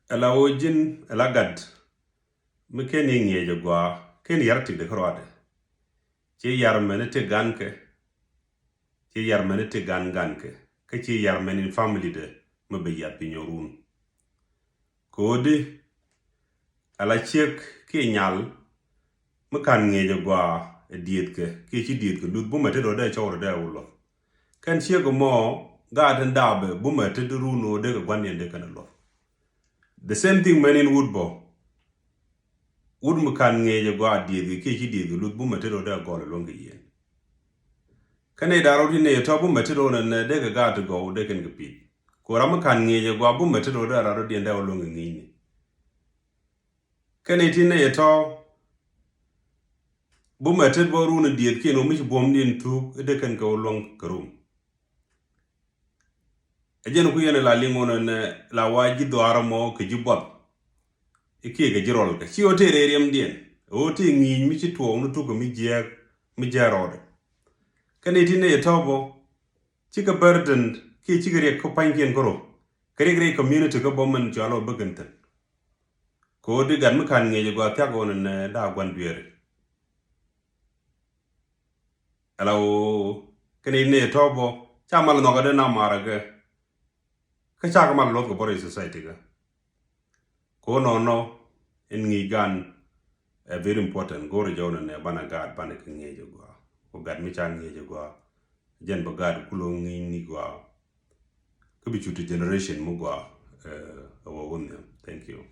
Ela ojin ela gad me ken ye je gwa ken yar tik de krode che yar mene te ganke che yar mene te ganke ke che yar mene in family de me be yat pinyorun kodi ala chek ke nyal me kan nge je gwa diet ke chi diet ke lut bu mete do de chawro de ulo kan che go mo ga den dabe bu mete de runo de gwan de kan lo the same thing men in woodbo wood mu kan ngeje go adiegi ke chi diegi lut bu metero da go lo ngi yen kane daro di ne to bu metero ne de ga to go de ken gpi ko ram kan ngeje go bu metero da ro di nda lo ngi ni kane ti ne to bu metet bo ru ne diet ke no mi bom din tu de ken go long krum ejen ku yene la lingo ne la waji do aramo ke jibot ke ga jirol ke chi o te rem dien o te ngi mi chi to no tu ko mi jerode kane ti ne tobo chika burden ki chigre ko pankien goro kare community ko bomman jalo bugantan ko de gan kan nge go ta go ne da gwan biere alaw kane ne tobo chamal no ga de na maraga ka chaga mal lot go bore society ga ko no en ngi gan very important go re jawna ne bana gad bana ke nge go ko gad mi chan nge go jen bo gad kulo ngi ni go could be to generation mugwa thank you.